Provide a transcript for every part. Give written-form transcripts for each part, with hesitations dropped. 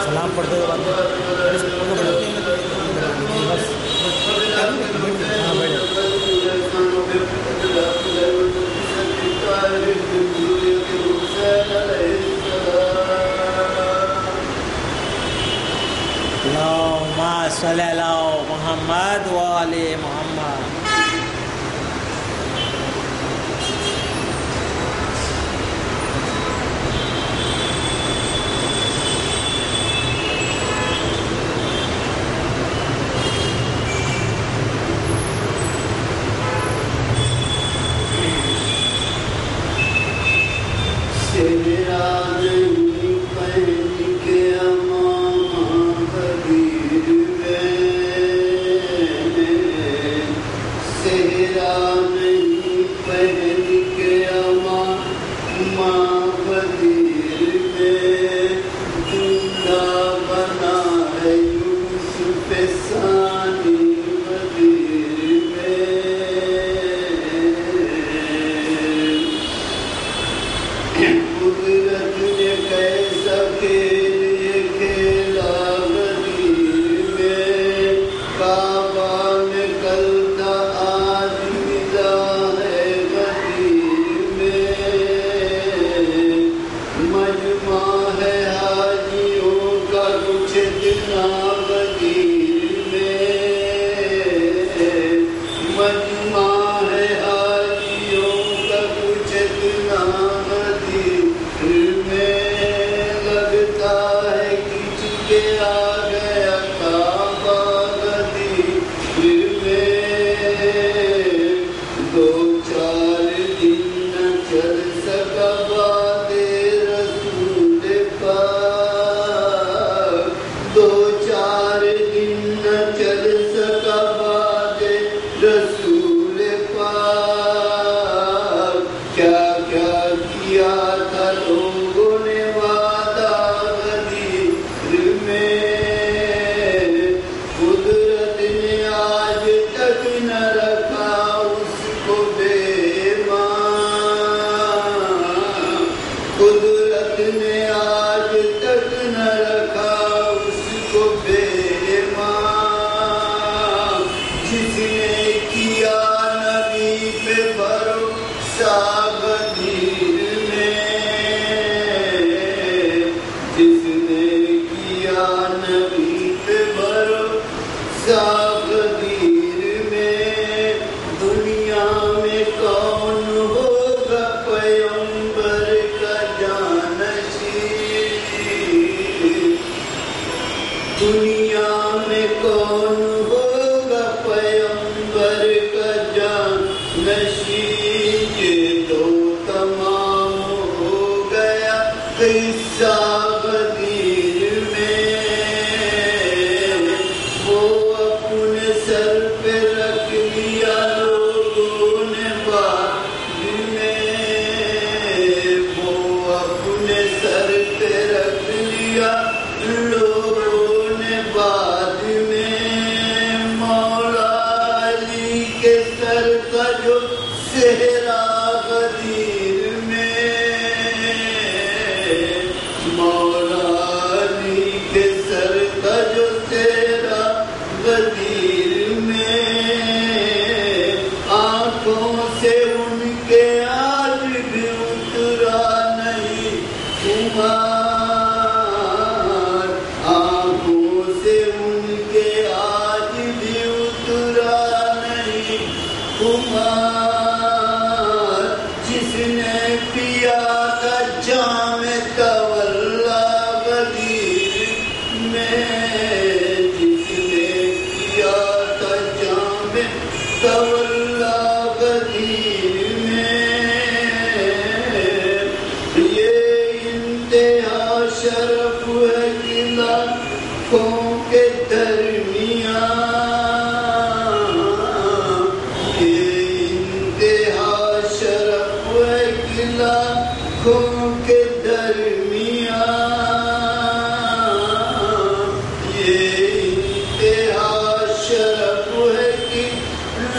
سلام پڑھتے ہوئے اللہم صلی علی محمد و آل محمد.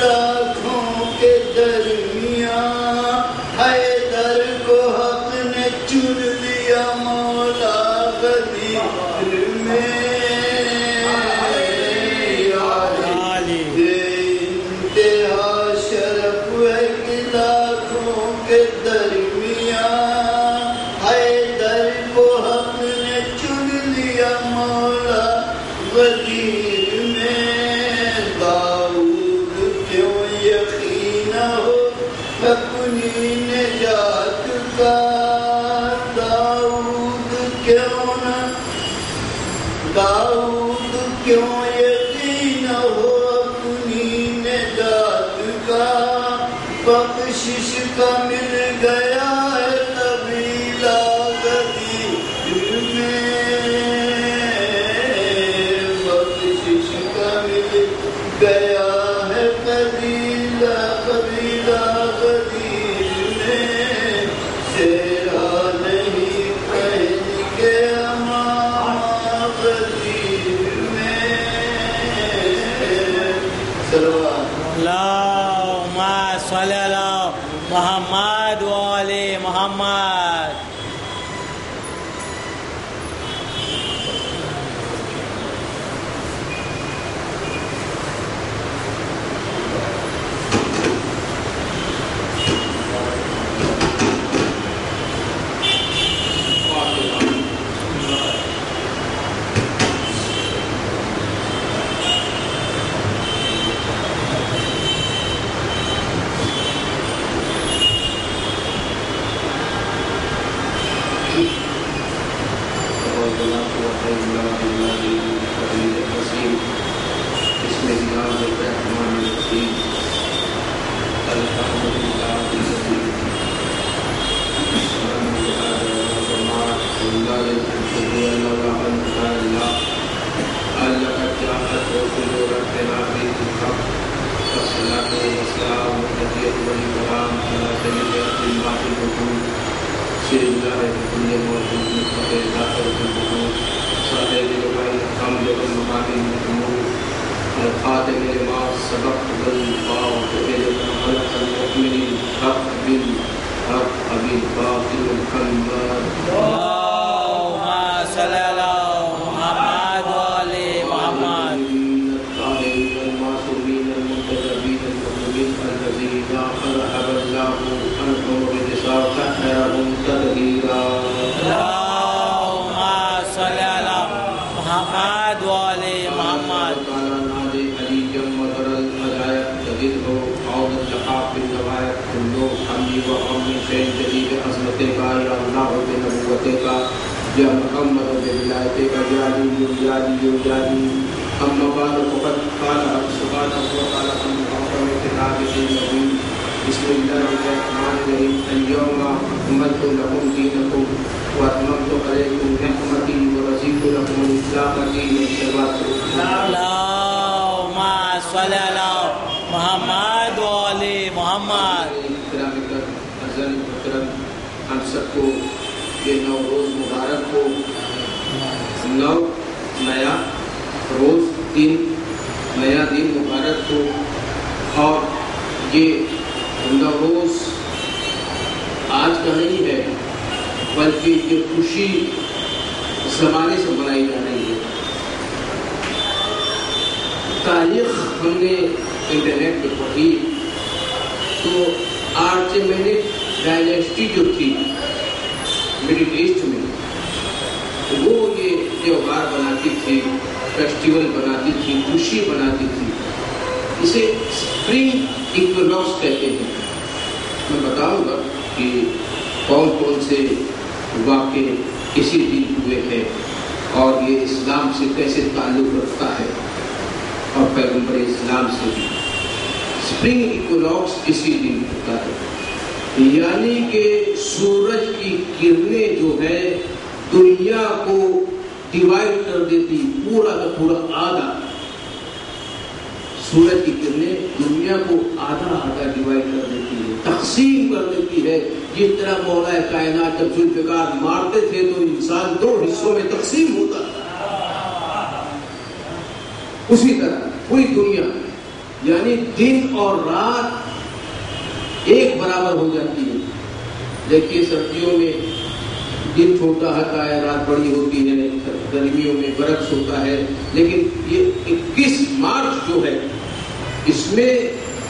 لاکھوں کے درمیان حیدر کے درمیان حیدر کو حق نے چن لیا مولا غدیر میں داؤد کیوں یقین ہو اپنی نجات کا داؤد کیوں یقین ہو اپنی نجات کا بخشش کا مل گیا ہے قبیلہ غدیر میں بخشش کا مل گیا ہے قبیلہ غدیر میں سیرا نہیں پہن کے امام غدیر میں اللهم صل على محمد وآل محمد. ہم سب کو یہ نوروز مبارک ہو. نیا روز دن نیا دن مبارک ہو. اور یہ نوروز آج کا نہیں ہے بلکہ یہ خوشی زمانے سے منائی جا رہی ہے. تاریخ ہم نے انٹرنیٹ پہ پڑھی تو آرچیمینڈ ڈائنیسٹی جو تھی مڈل ایسٹ میں وہ یہ تہوار بناتی تھی, فیسٹیول بناتی تھی, خوشی بناتی تھی. اسے اسپرنگ ایکویناکس کہتے ہیں. میں بتاؤں گا کہ کون کون سے واقعے اسی دن ہوئے ہیں اور یہ اسلام سے کیسے تعلق رکھتا ہے اور پیغمبر اسلام سے بھی. اسپرنگ ایکویناکس اسی دن ہوتا ہے, یعنی کہ سورج کی کرنیں جو ہے دنیا کو ڈیوائڈ کر دیتی, پورا کا پورا آدھا. سورج کی کرنیں دنیا کو آدھا آدھا ڈیوائڈ کر دیتی ہے, تقسیم کر دیتی ہے. جس طرح مولا کائنات جب ذوالفقار مارتے تھے تو انسان دو حصوں میں تقسیم ہوتا تھا, اسی طرح پوری دنیا یعنی دن اور رات ایک برابر ہو جاتی ہے. دیکھیے سردیوں میں دن چھوٹا ہوتا ہے, رات بڑی ہوتی ہے, گرمیوں میں برعکس ہوتا ہے. لیکن یہ 21 مارچ جو ہے اس میں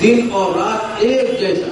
دن اور رات ایک جیسا,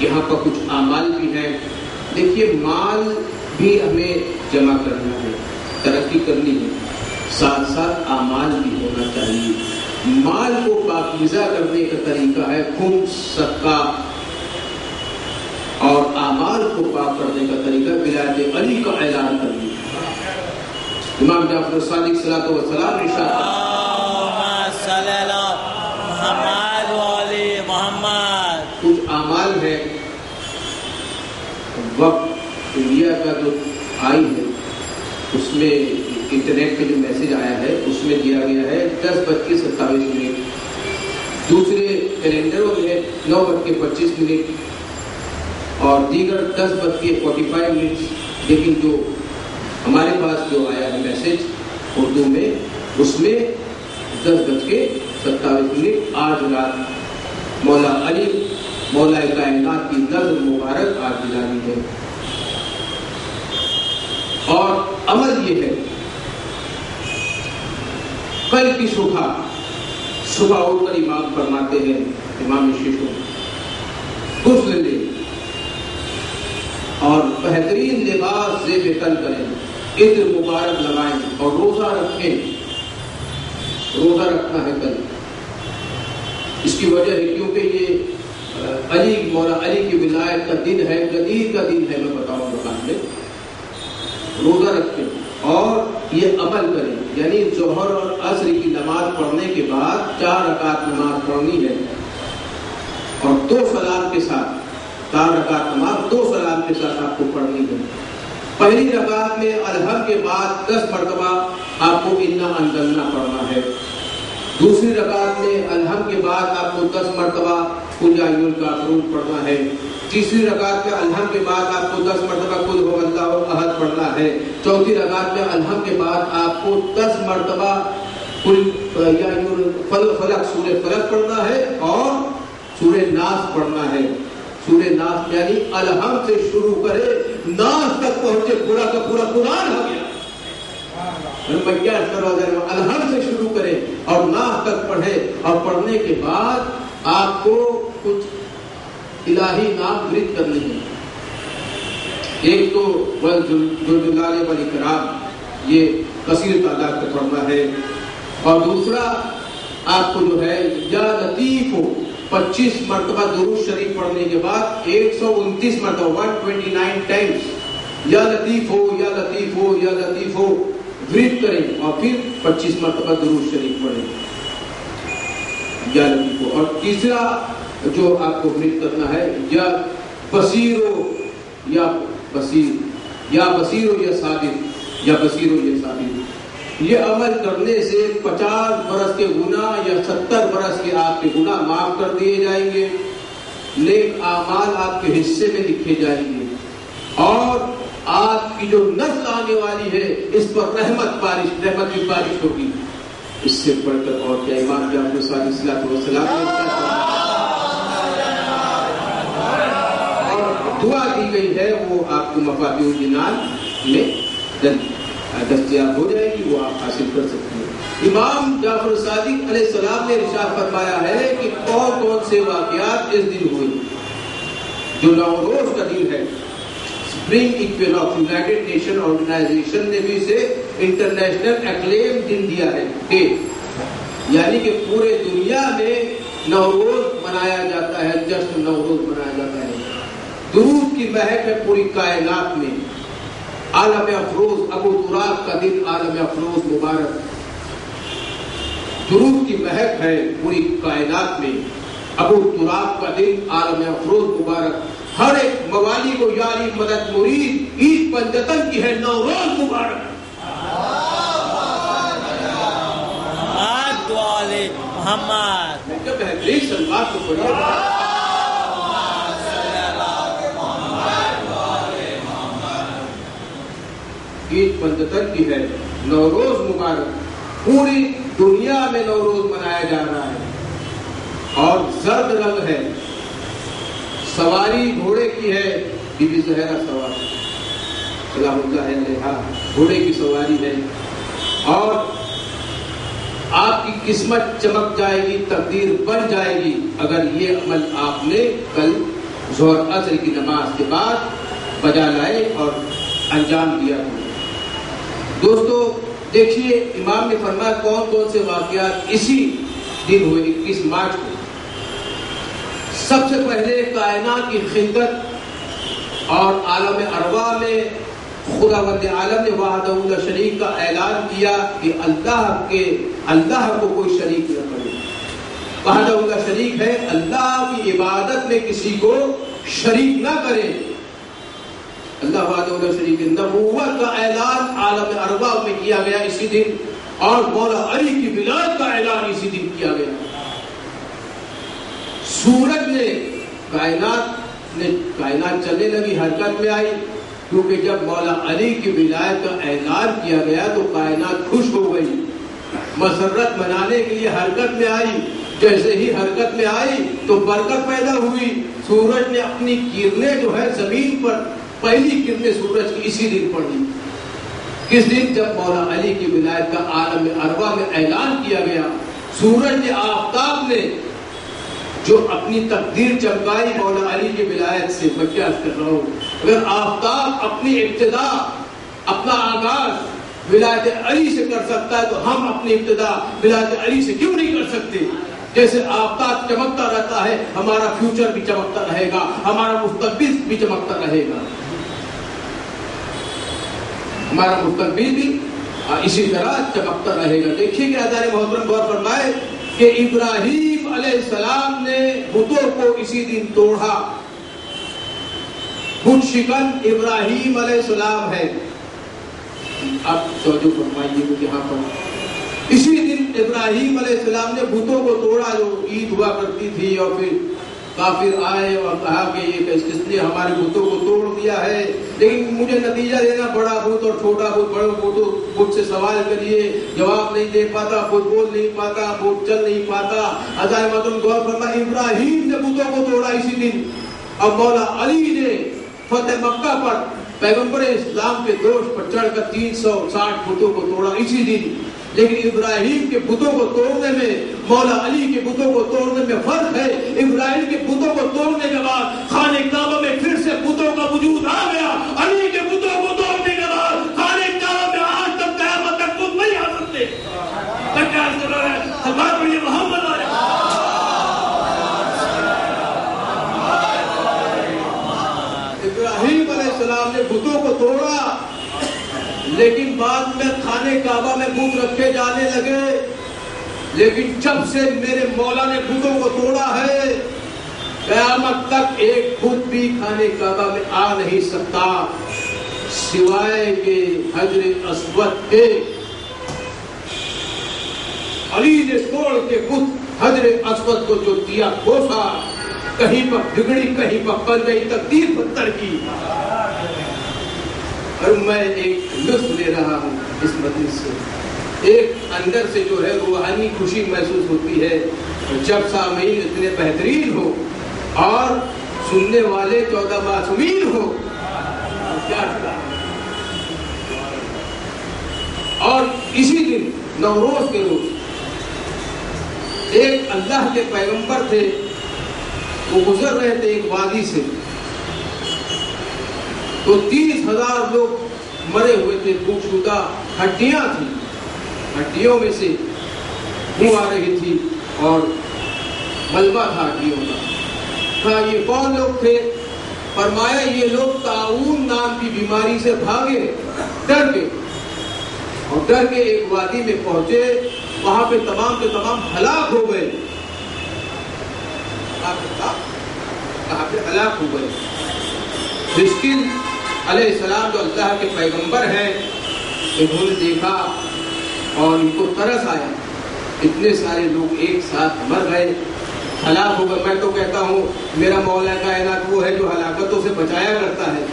یہاں پر کچھ اعمال بھی ہیں. دیکھیے مال بھی ہمیں جمع کرنا ہے، ترقی کرنی ہے، ساتھ ساتھ اعمال بھی ہونا چاہیے. مال کو پاکیزہ کرنے کا طریقہ ہے خمس صدقہ، اور اعمال کو پاک کرنے کا طریقہ ولایت علی کا اعلان کرنا. امام جعفر صادق صلاۃ والسلام محمد والی محمد. کچھ اعمال ہے. وقت انڈیا کا جو آئی ہے اس میں انٹرنیٹ پہ جو میسج آیا ہے اس میں دیا گیا ہے 10:27. دوسرے کیلنڈروں میں 9:25 اور دیگر 10:45. لیکن جو ہمارے پاس جو آیا ہے میسج اردو میں اس میں 10:27. آج رات مولا علی مولا کائنات کی نظر مبارک آج دلانی ہے. اور عمل یہ ہے کل کی صبح اٹھ کر امام فرماتے ہیں، امام شیخو غسل لیں اور بہترین لباس زیب تن کریں، عطر مبارک لگائیں اور روزہ رکھیں. روزہ رکھنا ہے کل. اس کی وجہ ہے کیونکہ یہ مولا علی کی ولایت کا دن ہے، جدید کا دن ہے. میں بتاؤں دکان میں روزہ رکھیں اور یہ عمل کریں. یعنی ظہر اور عصر کی نماز پڑھنے کے بعد 4 رکعت نماز پڑھنی ہے اور 2 سلام کے ساتھ. 4 رکعت نماز 2 سلام کے ساتھ آپ کو پڑھنی ہے. پہلی رکعت میں الحمد کے بعد 10 مرتبہ آپ کو انا انزلنا پڑھنا ہے. دوسری رکعت میں الحمد کے بعد آپ کو 10 مرتبہ قل یا ایھا الکافرون پڑھنا ہے. تیسری رکعت میں الحمد کے بعد آپ کو 10 مرتبہ قل ھو اللہ احد پڑھنا ہے. چوتھی رکعت میں الحمد کے بعد آپ کو 10 مرتبہ قل یا ایھا فلق سورہ فلق پڑھنا ہے اور سورہ ناس پڑھنا ہے. سورہ ناس یعنی الحمد سے شروع کرے ناس تک پہنچے پورا کا پورا قرآن ہو گیا. الحمد سے شروع کرے اور ناس تک پڑھے اور پڑھنے کے بعد آپ کو کچھ الہی نام ورد کرنے ہیں. ایک تو جلال والاکرام یہ کثیر تعداد کا پڑھنا ہے اور دوسرا آپ کو جو ہے یا لطیف ہو 25 مرتبہ درود شریف پڑھنے کے بعد 129 مرتبہ 129 ٹائمز یا لطیف ہو یا لطیف ہو یا لطیف ہو ورد کریں اور پھر 25 مرتبہ درود شریف پڑھیں یا لطیف ہو. اور تیسرا جو آپ کو ورد کرنا ہے یا بصیر ہو یا بصیر یا بصیر ہو یا صادق یا بصیر ہو یا صادق. یہ عمل کرنے سے 50 برس کے گناہ یا 70 برس کے آپ کے گناہ معاف کر دیے جائیں گے. نیک اعمال آپ کے حصے میں لکھے جائیں گے اور آپ کی جو نسل آنے والی ہے اس پر رحمت کی بارش ہوگی. اس سے بڑھ کر اور کیا امام جعفر صادق صلی اللہ علیہ وسلم اور دعا دی گئی ہے وہ آپ کو مفاتیح الجنان میں دستیاب ہو جائے گی، وہ آپ حاصل کر سکتے ہیں. امام جعفر صادق علیہ السلام نے ارشاد فرمایا ہے کہ کون کون سے واقعات اس دن ہوئے. جو نوروز کا دن ہے، اسپرنگ ایکویناکس، یونائیٹڈ نیشن آرگنائزیشن نے بھی اسے انٹرنیشنل ایکلیم دن دیا ہے کہ یعنی کہ پورے دنیا میں نوروز منایا جاتا ہے، جشن نوروز منایا جاتا ہے. درود کی مہک ہے پوری کائنات میں. عالم افروز ابو تراب کا دن عالم افروز مبارک. درود کی مہک ہے پوری کائنات میں. ابو تراب کا دن عالم افروز مبارک. ہر ایک موالی کو یاری مدد مرید عید پنجتن کی ہے نوروز مبارک. محمد میں کیا بہترین سلوات کو پڑھیے. عید پنجتن کی ہے نوروز مبارک. پوری دنیا میں نوروز منایا جا رہا ہے اور زرد رنگ ہے. سواری گھوڑے کی ہے، بی بی زہرا سوار سلام اللہ علیہا گھوڑے کی سواری ہے اور آپ کی قسمت چمک جائے گی، تقدیر بن جائے گی اگر یہ عمل آپ نے کل ظہر عصر کی نماز کے بعد بجا لائے اور انجام دیا۔ دوستو دیکھیے امام نے فرمایا کون کون سے واقعات اسی دن ہوئے 21 مارچ کو۔ سب سے پہلے کائنات کی خلقت اور عالم ارواح میں خداوند عالم نے وحدہ لا شریک کا اعلان کیا کہ اللہ کو کوئی شریک نہ کرے۔ وحدہ لا شریک ہے، اللہ کی عبادت میں کسی کو شریک نہ کرے۔ اللہ وحدہ لا شریک ہے۔ نبوت کا اعلان عالم ارواح میں کیا گیا اسی دن، اور مولا علی کی ولادت کا اعلان اسی دن کیا گیا۔ سورج نے کائنات چلنے لگی، حرکت میں آئی، کیونکہ جب مولا علی کی ولایت کا اعلان کیا گیا تو کائنات خوش ہو گئی، مسرت منانے کے لیے حرکت میں آئی۔ جیسے ہی حرکت میں آئی تو برکت پیدا ہوئی۔ سورج نے اپنی کرنیں جو ہے زمین پر، پہلی کرنیں سورج کی اسی دن پڑی۔ کس دن؟ جب مولا علی کی ولایت کا عالم ارواح میں اعلان کیا گیا۔ سورج نے، آفتاب نے جو اپنی تقدیر چمکائی مولا علی کی ولایت سے، میں کیا کر رہا ہوں، اگر آفتاب اپنی ابتدا، اپنا آغاز ولایت علی سے کر سکتا ہے تو ہم اپنی ابتدا ولایت علی سے کیوں نہیں کر سکتے؟ جیسے آفتاب چمکتا رہتا ہے، ہمارا فیوچر بھی چمکتا رہے گا، ہمارا مستقبل بھی چمکتا رہے گا، ہمارا مستقبل بھی اسی طرح چمکتا رہے گا۔ دیکھیے کہ حضرت محترم غور فرمائے کہ ابراہیم علیہ السلام نے بتوں کو اسی دن توڑا۔ بت شکن ابراہیم علیہ السلام ہے۔ اب توجہ فرمائیے مجھے یہاں پر، اسی دن ابراہیم علیہ السلام نے بتوں کو توڑا جو عید ہوا کرتی تھی، اور پھر کافر آئے اور کہا کہ یہ کس نے ہمارے بتوں کو توڑ دیا ہے، لیکن مجھے نتیجہ دینا، بڑا بت اور چھوٹا بت، بڑے بت سے سوال کریے، جواب نہیں دے پاتا، بت بول نہیں پاتا، بت چل نہیں پاتا۔ حضرت محترم غور فرمائے ابراہیم نے بتوں کو توڑا اسی دن، اور مولا علی نے فتح مکہ پر پیغمبر اسلام کے دوش پر چڑھ کر 360 بتوں کو توڑا اسی دن۔ لیکن ابراہیم کے بتوں کو توڑنے میں، مولا علی کے بتوں کو توڑنے میں فرق ہے۔ ابراہیم کے بتوں کو توڑنے کے بعد خانہ کعبہ میں پھر سے بتوں کا وجود آ گیا، علی کے بتوں کو توڑنے کے بعد خانہ کعبہ میں آج تک قیامت تک بت نہیں آ سکتے۔ محمد ابراہیم علیہ السلام نے بتوں کو توڑا، لیکن بعد میں خانہ کعبہ میں بت رکھے جانے لگے، لیکن جب سے میرے مولا نے بتوں کو توڑا ہے، قیامت تک ایک بت بھی خانہ کعبہ میں آ نہیں سکتا سوائے کہ حجر اسود کے۔ علی نے توڑ کے بت حجر اسود کو جو دیا کھوسا، کہیں پر بگڑی کہیں پر بن گئی، تقدیر پتھر کی۔ اور میں ایک لطف لے رہا ہوں اس مجلس سے، ایک اندر سے جو ہے روحانی خوشی محسوس ہوتی ہے جب سامعین اتنے بہترین ہو اور سننے والے 14 معصومین ہو۔ اور اسی دن نوروز کے روز ایک اللہ کے پیغمبر تھے، وہ گزر رہے تھے ایک وادی سے، تو 30,000 لوگ مرے ہوئے تھے، خوفشدہ ہڈیاں تھیں، ہڈیوں میں سے بو آ رہی تھی اور ملبہ تھا ہڈیوں کا۔ کہا یہ کون لوگ تھے؟ فرمایا یہ لوگ طاعون نام کی بیماری سے بھاگے، ڈر کے، اور ڈر کے ایک وادی میں پہنچے، وہاں پہ تمام کے تمام ہلاک ہو گئے، کہاں پہ ہلاک ہو گئے۔ مسکین علیہ السلام جو اللہ کے پیغمبر ہیں، انہوں نے دیکھا اور ان کو ترس آیا، اتنے سارے لوگ ایک ساتھ مر گئے، ہلاک ہو گئے۔ میں تو کہتا ہوں میرا مولا کائنات وہ ہے جو ہلاکتوں سے بچایا کرتا ہے۔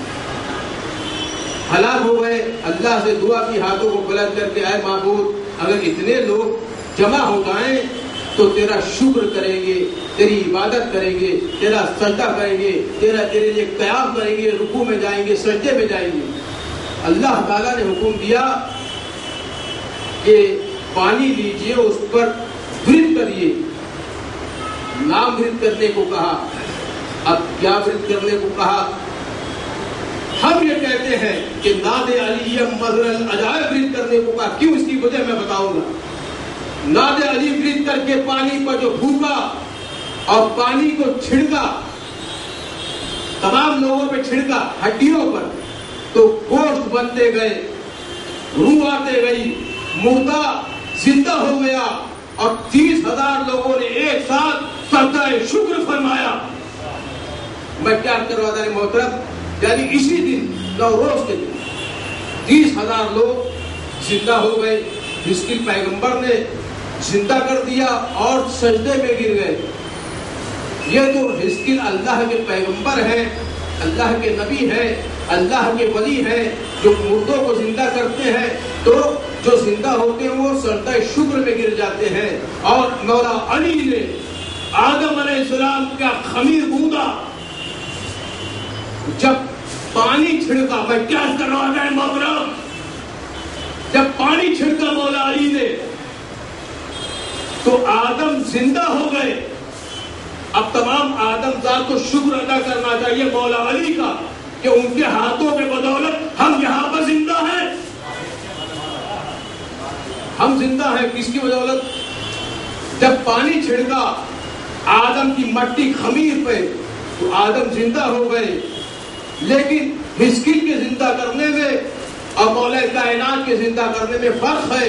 ہلاک ہو گئے، اللہ سے دعا کی ہاتھوں کو بلند کر کے، اے معبود اگر اتنے لوگ جمع ہو جائیں تو تیرا شکر کریں گے، تیری عبادت کریں گے، تیرا سجدہ کریں گے، تیرے لیے قیام کریں گے، رکوع میں جائیں گے، سجدے میں جائیں گے۔ اللہ تعالیٰ نے حکم دیا کہ پانی لیجئے اس پر برد کریے. نام برد کرنے کو کہا. اب کیا برد کرنے کو کہا؟ ہم یہ کہتے ہیں کہ ناد علی مظہر العجائب برد کرنے کو کہا. کیوں؟ اس کی وجہ میں بتاؤں گا. ناد علی برد کر کے پانی پر جو پھونکا اور پانی کو چھڑکا، تمام لوگوں پہ چھڑکا، ہڈیوں پر، تو گوشت بنتے گئے، روح آتے گئی، مردہ زندہ ہو گیا اور 30,000 لوگوں نے ایک ساتھ سجدہ شکر فرمایا. میں کیا کروا دیں محترم، یعنی اسی دن نوروز کے دن 30,000 لوگ زندہ ہو گئے. مسکین پیغمبر نے زندہ کر دیا اور سجدے میں گر گئے. یہ تو حزقیل اللہ کے پیغمبر ہیں، اللہ کے نبی ہیں، اللہ کے ولی ہیں، جو مردوں کو زندہ کرتے ہیں. تو جو زندہ ہوتے ہیں وہ سجدہ شکر میں گر جاتے ہیں. اور مولا علی نے آدم علیہ السلام کا خمیر گوندا، جب پانی چھڑکا، میں کیا کر رہا ہے محترم، جب پانی چھڑکا مولا علی نے تو آدم زندہ ہو گئے. اب تمام آدم ذات کو شکر ادا کرنا چاہیے مولا علی کا کہ ان کے ہاتھوں کے بدولت ہم یہاں پر زندہ ہیں. ہم زندہ ہیں کس کی بدولت؟ جب پانی چھڑکا آدم کی مٹی خمیر پہ تو آدم زندہ ہو گئے. لیکن حزقیل کے زندہ کرنے میں اور مولا کائنات کے زندہ کرنے میں فرق ہے.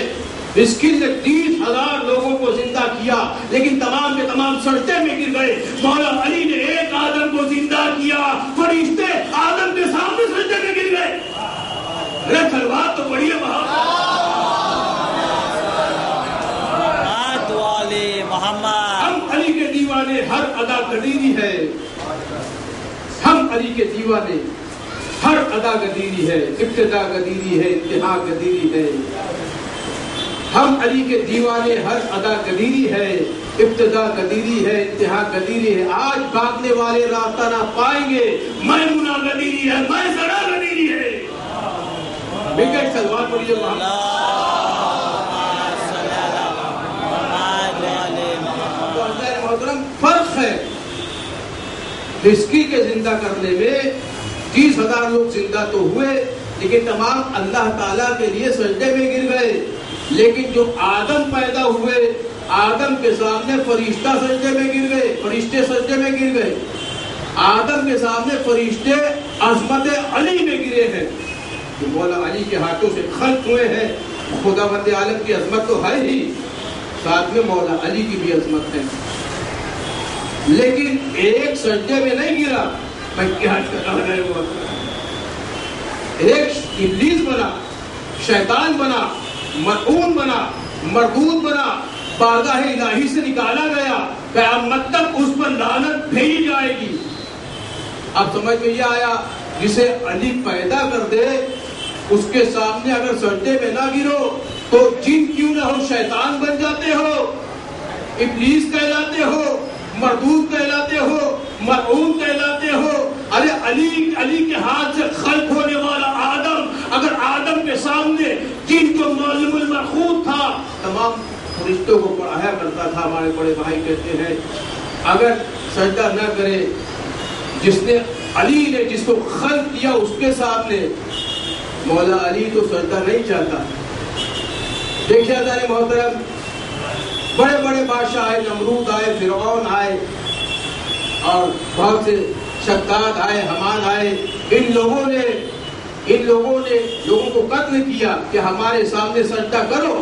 حزقیل نے 30,000 لوگوں کو زندہ کیا لیکن تمام کے تمام سجدے میں گر گئے. مولا علی نے ایک آدم کو زندہ کیا، فرشتے آدم کے سامنے سجدے میں گر گئے. ارے تلوار تو بڑی ہے محمد. ہم علی کے دیوانے، ہر ادا قدیری ہے. ہم علی کے دیوانے، ہر ادا قدیری ہے، ابتدا قدیری ہے، انتہا قدیری ہے. ہم علی کے دیوانے، ہر ادا قدیری ہے، ابتدا قدیری ہے، انتہا قدیری ہے. آج بھاگنے والے راستہ نہ پائیں گے. میں منا قدیری ہے، میں سڑا قدیری ہے. بگڑ سلوار پڑھیے محترم. فرق ہے حزقیل کے زندہ کرنے میں. 30,000 لوگ زندہ تو ہوئے لیکن تمام اللہ تعالیٰ کے لیے سجدے میں گر گئے. لیکن جو آدم پیدا ہوئے، آدم کے سامنے فرشتہ سجدے میں گر گئے، فرشتے سجدے میں گر گئے. آدم کے سامنے فرشتے عظمت علی میں گرے ہیں. جو مولا علی کے ہاتھوں سے خلق ہوئے ہیں. خدا بند عالم کی عظمت تو ہے ہی، ساتھ میں مولا علی کی بھی عظمت ہے. لیکن ایک سجدے میں نہیں گرا. میں کیا کر رہا ہوں، ایک ابلیس بنا، شیطان بنا، ملعون بنا، مردود بنا، بارگاہ الہی سے نکالا گیا. قیامت تک اس پر لعنت بھیجی جائے گی. اب سمجھ میں یہ آیا، جسے علی پیدا کر دے اس کے سامنے اگر سجدے میں نہ گرو تو جن کیوں نہ ہو شیطان بن جاتے ہو، ابلیس کہلاتے ہو، مردود کہلاتے ہو، ملعون کہلاتے ہو. ارے علی کے ہاتھ سے خلق ہونے والا آدم، اگر آدم کے سامنے جن کو معلوم الملکوت تھا، تمام فرشتوں کو پڑھایا کرتا تھا. ہمارے بڑے بھائی کہتے ہیں اگر سجدہ نہ کرے جس نے علی نے جس کو خلق کیا اس کے سامنے، مولا علی تو سجدہ نہیں چاہتا. دیکھیے ذرا محترم، بڑے بڑے بادشاہ آئے، نمرود آئے، فرعون آئے اور بہت سے شداد آئے، حمان آئے. ان لوگوں نے لوگوں کو قتل کیا کہ ہمارے سامنے سجدہ کرو.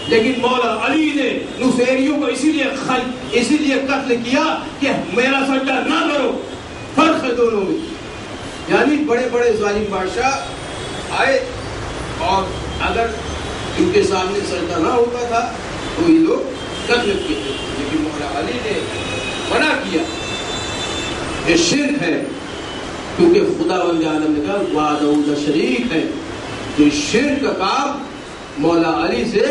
لیکن مولا علی نے نصیریوں کو اسی لیے قتل کیا کہ میرا سجدہ نہ کرو. فرق ہے دونوں میں. یعنی بڑے بڑے ظالم بادشاہ آئے اور اگر ان کے سامنے سجدہ نہ ہوتا تھا تو یہ لوگ قتل کیے تھے. لیکن مولا علی نے منع کیا. یہ شرک ہے، کیونکہ خدا بند عالم نے کہا وحدہ شریک ہے. تو شرک کا کام مولا علی سے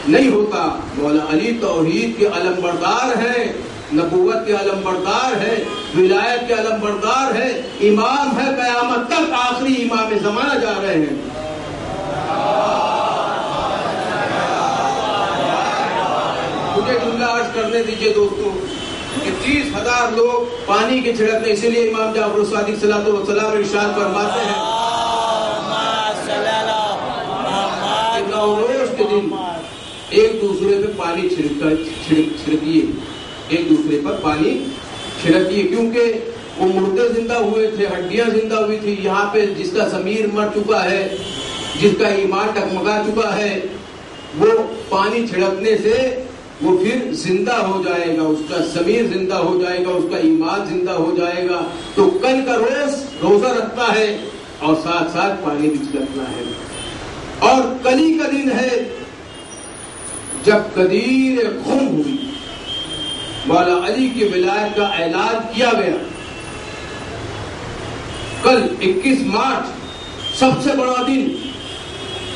نہیں ہوتا. مولا علی توحید کے علم بردار ہیں، نبوت کے علم بردار ہے، ولایت کے علم بردار ہے، امام ہے قیامت تک، آخری امام زمانہ جا رہے ہیں. مجھے جملہ عرض کرنے دیجئے دوستوں کہ 30,000 لوگ پانی کے چھڑکنے، اسی لیے امام جعفر الصادق صلی اللہ علیہ وسلم ارشاد فرماتے ہیں کہ نوروز کے دن ایک دوسرے پہ پانی چھڑکیے، ایک دوسرے پر پانی چھڑکیے، کیونکہ وہ مردے زندہ ہوئے تھے، ہڈیاں زندہ ہوئی تھی. یہاں پہ جس کا ضمیر مر چکا ہے، جس کا ایمان ڈگمگا چکا ہے، وہ پانی چھڑکنے سے وہ پھر زندہ ہو جائے گا، اس کا ضمیر زندہ ہو جائے گا، اس کا ایمان زندہ ہو جائے گا. تو کل کا روز روزہ رکھنا ہے اور ساتھ ساتھ پانی بھی چھڑکنا ہے. اور کل ہی کا دن ہے جب قدیر خم ہوئی، مولا علی کی ولایت کا اعلان کیا گیا. کل 21 مارچ سب سے بڑا دن،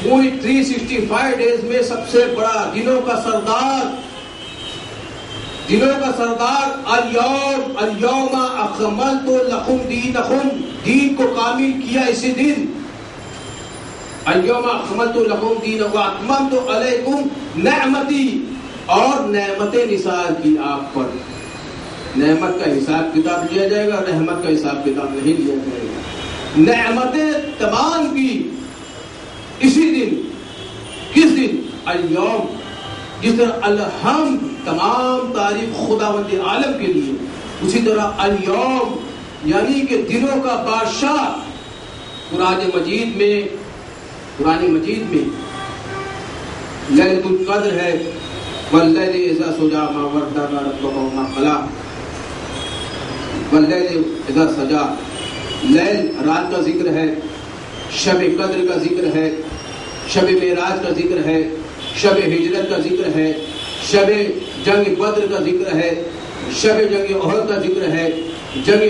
پوری 365 ڈیز میں سب سے بڑا، دنوں کا سردار اليوم اکملت لکم دینکم، دین کو کامل کیا اسی دن. اليوم اکملت لکم دینکم واتممت علیکم نعمتی، اور نعمتیں نثار کی آپ پر. نعمت کا حساب کتاب لیا جائے گا، رحمت کا حساب کتاب نہیں لیا جائے گا. نعمتیں تمام کی اسی دن. کس دن؟ اليوم، جس طرح الحمد تمام تعریف خداوند عالم کے لیے، اسی طرح اليوم یعنی کہ دنوں کا بادشاہ. قرآن مجید میں لیلۃ القدر ہے، واللیل اذا سجا ما ودعک ربک وما قلی، واللیل اذا سجا، لیل رات کا ذکر ہے، شب قدر کا ذکر ہے، شب معراج کا ذکر ہے، شب ہجرت کا ذکر ہے، شب جنگ بدر کا ذکر ہے، شب جنگ احد کا ذکر ہے، شب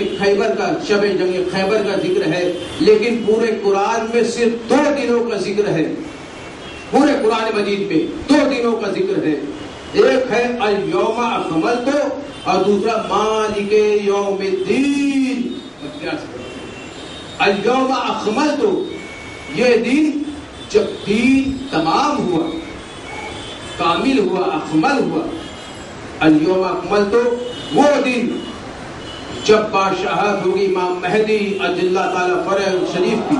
جنگ خیبر کا ذکر ہے. لیکن پورے قرآن میں صرف 2 دنوں کا ذکر ہے. پورے قرآن مجید میں 2 دنوں کا ذکر ہے. ایک ہے اليوم اکملت اور دوسرا مالک یوم الدین. اليوم اکملت، یہ دن جب دین تمام ہوا، کامل ہوا، اکمل ہوا. اليوم اکملت وہ دن جب بادشاہت ہوگی امام مہدی عجل اللہ تعالی فرع شریف کی.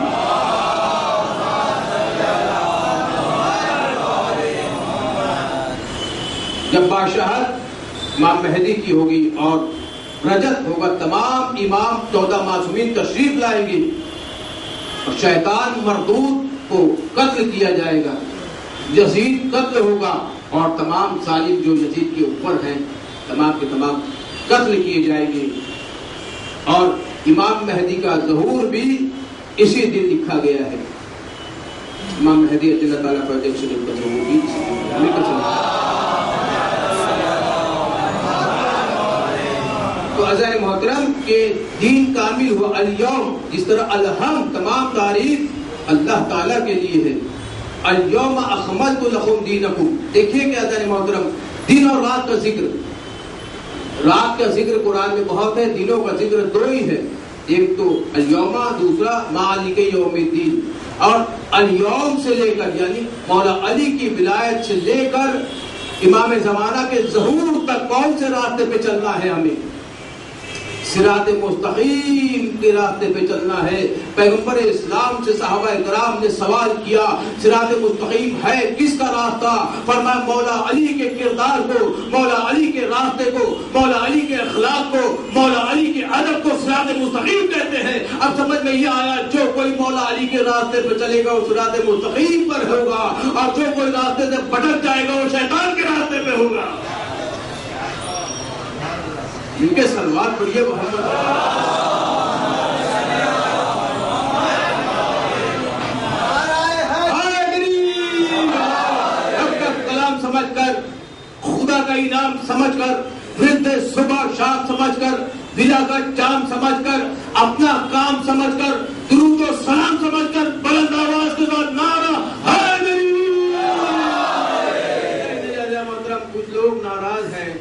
جب بادشاہت امام مہدی کی ہوگی اور رجت ہوگا، تمام امام 14 معصومین تشریف لائیں گے اور شیطان مردود کو قتل کیا جائے گا، یزید قتل ہوگا اور تمام ظالم جو یزید کے اوپر ہیں تمام کے تمام قتل کیے جائیں گے. اور امام مہدی کا ظہور بھی اسی دن لکھا گیا ہے. امام مہدی عجل اللہ تعالیٰ فرع شریف کا ظہور بھی اسی دن لکھا چلا. تو عزیز محترم کہ دین کامل ہوا. اليوم، جس طرح الحمد تمام تعریف اللہ تعالیٰ کے لیے ہے. اليوم اکملت لکم دینکم. دیکھیے کہ عزیز محترم دن اور رات کا ذکر، رات کا ذکر قرآن میں بہت ہے، دنوں کا ذکر 2 ہی ہے. ایک تو اليوم، دوسرا مالک یوم الدین. اور اليوم سے لے کر یعنی مولا علی کی ولایت سے لے کر امام زمانہ کے ظہور تک کون سے راستے پہ چلنا ہے؟ ہمیں صراط مستقیم کے راستے پہ چلنا ہے. پیغمبر اسلام سے صحابہ کرام نے سوال کیا صراط مستقیم ہے کس کا راستہ؟ فرمایا مولا علی کے کردار کو، مولا علی کے راستے کو، مولا علی کے اخلاق کو، مولا علی کے ادب کو صراط مستقیم کہتے ہیں. اب سمجھ میں یہ آیا، جو کوئی مولا علی کے راستے پہ چلے گا وہ صراط مستقیم پر ہوگا، اور جو کوئی راستے سے بھٹک جائے گا وہ شیطان کے راستے پہ ہوگا. ان کے سلوات پڑھیے محمد. رب کا کلام سمجھ کر، خدا کا انعام سمجھ کر، ورد صبح شام سمجھ کر، ضلع کا چاند سمجھ کر، اپنا کام سمجھ کر، درود و سلام سمجھ کر، بلند آواز کے ساتھ نعرہ حیدری. کچھ لوگ ناراض ہیں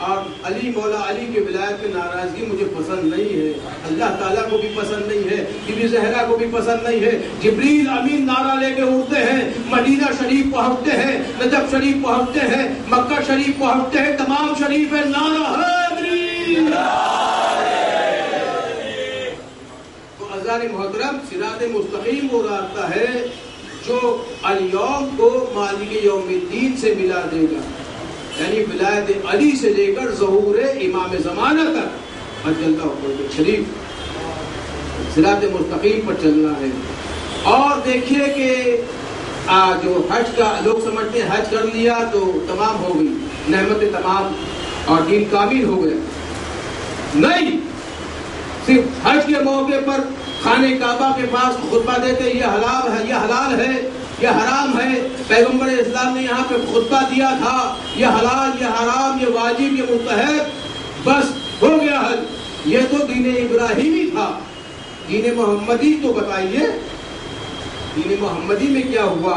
اور علی مولا علی کے ولایت میں ناراضگی مجھے پسند نہیں ہے، اللہ تعالیٰ کو بھی پسند نہیں ہے، بی بی زہرا کو بھی پسند نہیں ہے۔ جبریل امین نعرہ لے کے اٹھتے ہیں، مدینہ شریف پہنچتے ہیں، نجف شریف پہنچتے ہیں، مکہ شریف پہنچتے ہیں، تمام شریف ہے نعرہ حیدری۔ تو عزیزان محترم، صراط مستقیم وہ راستہ ہے جو الیوم کو مالک یوم الدین سے ملا دے گا، یعنی ولایت علی سے لے کر ظہور امام زمانہ تک اجلتا حضرت شریف صراط مستقیم پر چلنا ہے۔ اور دیکھیے کہ جو حج کا لوگ سمجھتے ہیں حج کر لیا تو تمام ہو گئی، نعمت تمام اور دین کامل ہو گیا، نہیں، صرف حج کے موقع پر خانہ کعبہ کے پاس خطبہ دیتے یہ حلال ہے، یہ حلال ہے، یہ حرام ہے، پیغمبر اسلام نے یہاں پہ خطبہ دیا تھا، یہ حلال، یہ حرام، یہ واجب، یہ مستحب، بس ہو گیا حج۔ یہ تو دین ابراہیمی تھا، دین محمدی تو بتائیے دین محمدی میں کیا ہوا؟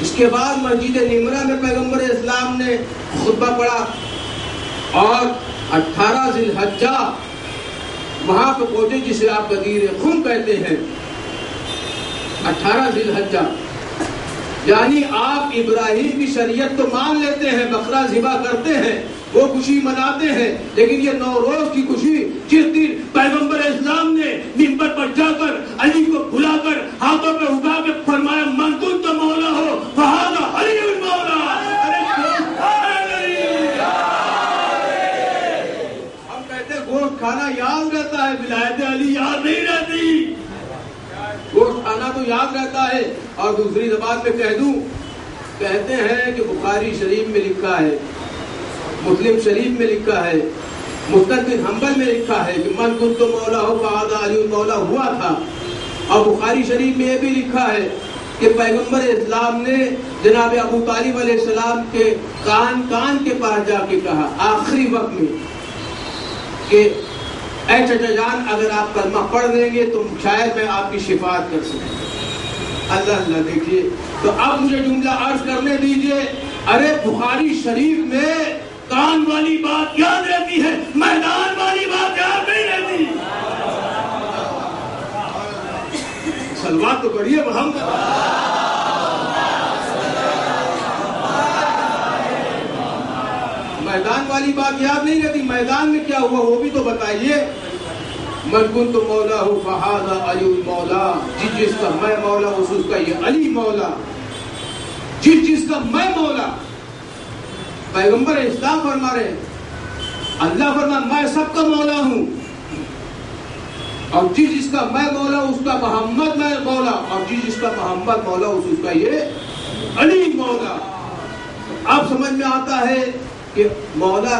اس کے بعد مسجد نمرہ میں پیغمبر اسلام نے خطبہ پڑھا اور 18 ذی الحجہ وہاں پہ پہنچے جسے آپ غدیر خم کہتے ہیں، 18 ذی الحجہ، یعنی آپ ابراہیم کی شریعت تو مان لیتے ہیں، بقرہ ذبح کرتے ہیں، وہ خوشی مناتے ہیں، لیکن یہ نوروز کی خوشی جس دن پیغمبر اسلام نے منبر پر جا کر علی کو بلا کر ہاتھوں پہ اٹھا کے فرمایا من کنت مولا ہو فہذا علی المولا، ہم کہتے ہیں گوشت کھانا یاد رہتا ہے، ولایت علی یاد نہیں رہتی۔ گوشت کھانا تو یاد رہتا ہے، اور دوسری زبان میں کہہ دوں، کہتے ہیں کہ بخاری شریف میں لکھا ہے، مسلم شریف میں لکھا ہے، مسند بن حنبل میں لکھا ہے کہ من کنت مولا ہو فہذا علی المولا ہوا تھا، اور بخاری شریف میں یہ بھی لکھا ہے کہ پیغمبر اسلام نے جناب ابو طالب علیہ السلام کے کان کے پاس جا کے کہا آخری وقت میں کہ اے چچا جان اگر آپ کلمہ پڑھ دیں گے تو شاید میں آپ کی شفاعت کر سکوں۔ اللہ اللہ، دیکھیے، تو اب مجھے جملہ عرض کرنے دیجئے، ارے بخاری شریف میں کان والی بات یاد رہتی ہے، میدان والی بات یاد نہیں رہتی۔ سلوات تو کریے محمد۔ میدان والی بات یاد نہیں رہتی، میدان میں کیا ہوا وہ بھی تو بتائیے۔ من کنت مولا ہو فہذا علی المولا، جس کا میں مولا اس کا یہ علی مولا، جس کا میں مولا۔ پیغمبر اسلام فرما رہے ہیں، اللہ فرما میں سب کا مولا ہوں، اور جس کا میں مولا اس کا محمد میں مولا، اور جس کا محمد مولا اس کا یہ علی مولا۔ اب سمجھ میں آتا ہے کہ مولا